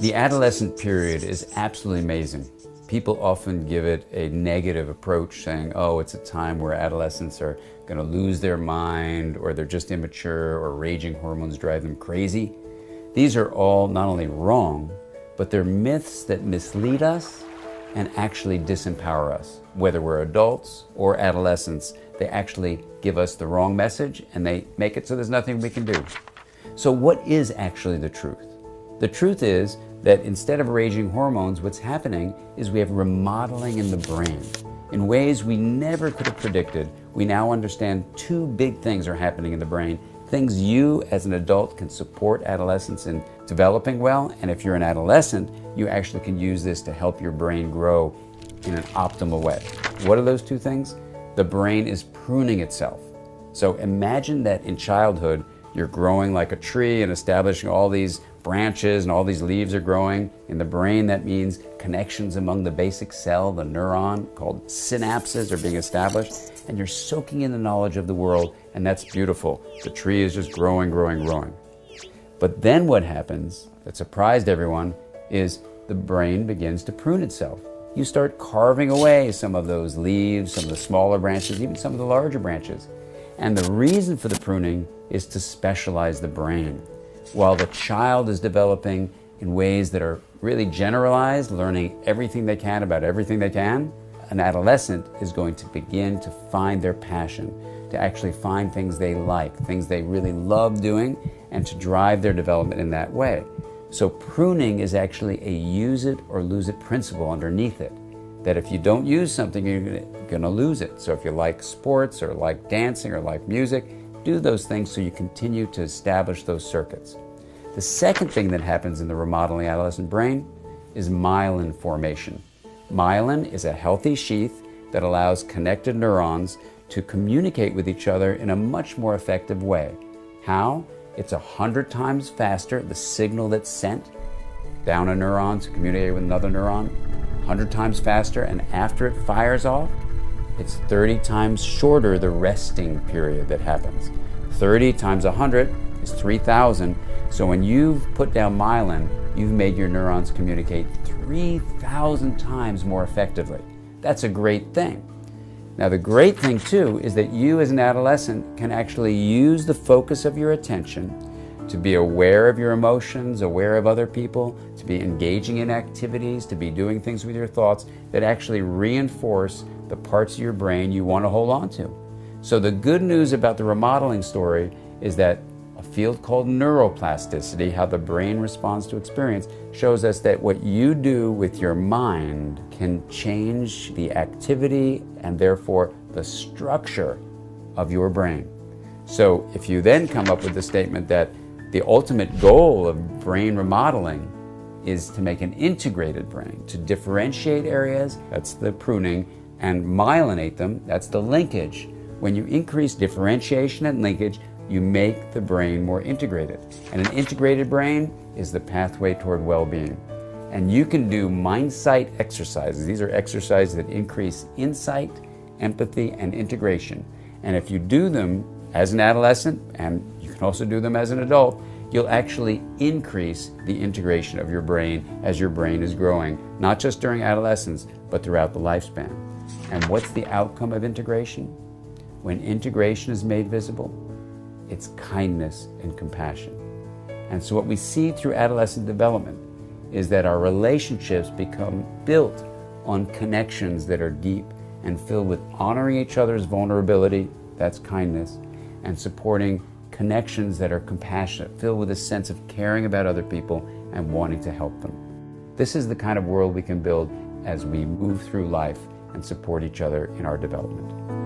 The adolescent period is absolutely amazing. People often give it a negative approach, saying, oh, it's a time where adolescents are going to lose their mind, or they're just immature, or raging hormones drive them crazy. These are all not only wrong, but they're myths that mislead us and actually disempower us. Whether we're adults or adolescents, they actually give us the wrong message and they make it so there's nothing we can do. So what is actually the truth? The truth is that instead of raging hormones, what's happening is we have remodeling in the brain. In ways we never could have predicted, we now understand two big things are happening in the brain. Things you as an adult can support adolescents in developing well, and if you're an adolescent, you actually can use this to help your brain grow in an optimal way. What are those two things? The brain is pruning itself. So imagine that in childhood, you're growing like a tree and establishing all these branches and all these leaves are growing. In the brain, that means connections among the basic cell, the neuron, called synapses, are being established, and you're soaking in the knowledge of the world, and that's beautiful. The tree is just growing, growing, growing. But then what happens, that surprised everyone, is the brain begins to prune itself. You start carving away some of those leaves, some of the smaller branches, even some of the larger branches. And the reason for the pruning is to specialize the brain. While the child is developing in ways that are really generalized, learning everything they can about everything they can, an adolescent is going to begin to find their passion, to actually find things they like, things they really love doing, and to drive their development in that way. So pruning is actually a use it or lose it principle underneath it. That if you don't use something, you're going to lose it. So if you like sports or like dancing or like music, do those things so you continue to establish those circuits. The second thing that happens in the remodeling adolescent brain is myelin formation. Myelin is a healthy sheath that allows connected neurons to communicate with each other in a much more effective way. How? It's 100 times faster, the signal that's sent down a neuron to communicate with another neuron, 100 times faster, and after it fires off, it's 30 times shorter the resting period that happens. 30 times 100 is 3,000. So when you've put down myelin, you've made your neurons communicate 3,000 times more effectively. That's a great thing. Now the great thing too is that you as an adolescent can actually use the focus of your attention to be aware of your emotions, aware of other people, to be engaging in activities, to be doing things with your thoughts that actually reinforce the parts of your brain you want to hold on to. So the good news about the remodeling story is that a field called neuroplasticity, how the brain responds to experience, shows us that what you do with your mind can change the activity and therefore the structure of your brain. So if you then come up with the statement that the ultimate goal of brain remodeling is to make an integrated brain, to differentiate areas, that's the pruning, and myelinate them, that's the linkage. When you increase differentiation and linkage, you make the brain more integrated. And an integrated brain is the pathway toward well-being. And you can do mind-sight exercises. These are exercises that increase insight, empathy, and integration. And if you do them as an adolescent, and you can also do them as an adult, you'll actually increase the integration of your brain as your brain is growing, not just during adolescence, but throughout the lifespan. And what's the outcome of integration? When integration is made visible, it's kindness and compassion. And so what we see through adolescent development is that our relationships become built on connections that are deep and filled with honoring each other's vulnerability, that's kindness, and supporting connections that are compassionate, filled with a sense of caring about other people and wanting to help them. This is the kind of world we can build as we move through life and support each other in our development.